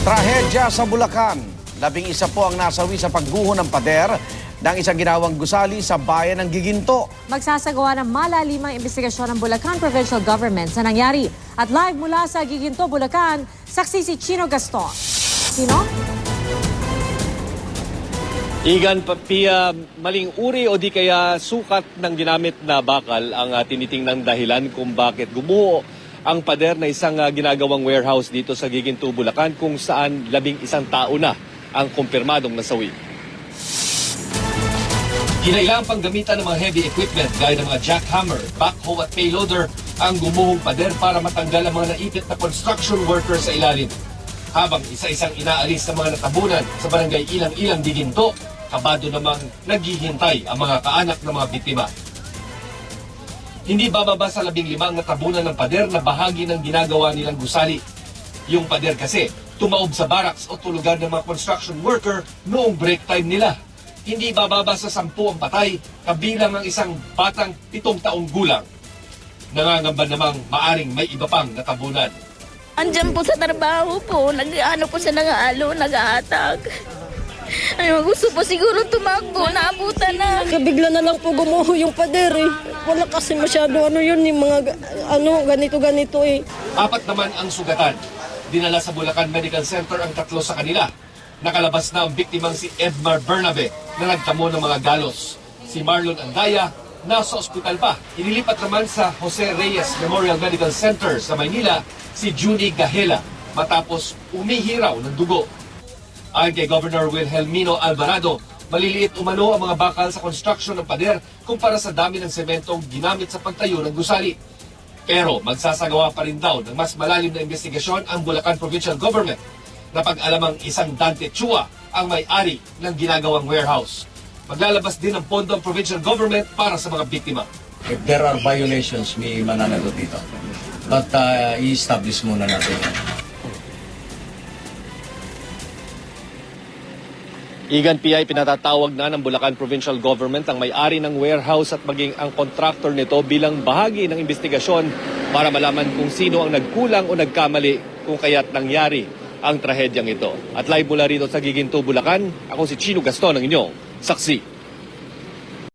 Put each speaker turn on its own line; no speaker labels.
Trahedya sa Bulacan. 11 po ang nasawi sa pagguho ng pader ng isang ginawang gusali sa bayan ng Giginto.
Magsasagawa ng malalimang investigasyon ng Bulacan Provincial Government sa nangyari. At live mula sa Giginto, Bulacan, saksi si Chino Gaston. Sino?
Igan, Pia, maling uri o di kaya sukat ng ginamit na bakal ang tinitingnang dahilan kung bakit gumuho ang pader na isang ginagawang warehouse dito sa Giginto, Bulacan kung saan 11 tao na ang kumpirmadong nasawi. Kinailangang panggamitan ng mga heavy equipment gaya ng mga jackhammer, backhoe at payloader ang gumuhong pader para matanggal ang mga naipit na construction workers sa ilalim. Habang isa-isang inaalis sa mga natabunan sa barangay Ilang-Ilang, Giginto, kabado namang naghihintay ang mga kaanak ng mga biktima. Hindi bababa sa 15 ang natabunan ng pader na bahagi ng ginagawa nilang gusali. Yung pader kasi tumaob sa barracks o tulugan ng mga construction worker noong break time nila. Hindi bababa sa 10 ang patay, kabilang ang isang batang 7 taong gulang. Nangangamba namang maaring may iba pang natabunan.
Andyan po sa trabaho po, nag-ano po siya, nag-aatag. Ay, gusto po siguro tumakbo, naabutan na.
Bigla na lang po gumuho yung pader eh. Wala kasi masyado yung mga ganito-ganito eh.
4 naman ang sugatan. Dinala sa Bulacan Medical Center ang 3 sa kanila. Nakalabas na ang biktimang si Edmar Bernabe na nagtamo ng mga galos. Si Marlon Andaya nasa ospital pa. Inilipat naman sa Jose Reyes Memorial Medical Center sa Maynila si Junie Gahela matapos umihiraw ng dugo. Ayon kay Governor Wilhelmino Alvarado, maliliit umano ang mga bakal sa construction ng pader kumpara sa dami ng sementong ginamit sa pagtayo ng gusali. Pero magsasagawa pa rin daw ng mas malalim na investigasyon ang Bulacan Provincial Government na pag-alamang isang Dante Chua ang may-ari ng ginagawang warehouse. Maglalabas din ang pondo ang provincial government para sa mga biktima.
If there are violations, may mananagot dito. But i-establish muna natin yan.
Igan, Pia, pinatatawag na ng Bulacan Provincial Government ang may-ari ng warehouse at maging ang contractor nito bilang bahagi ng investigasyon para malaman kung sino ang nagkulang o nagkamali kung kaya't nangyari ang trahedyang ito. At live mula rito sa Giginto, Bulacan, ako si Chino Gaston, ang inyong saksi.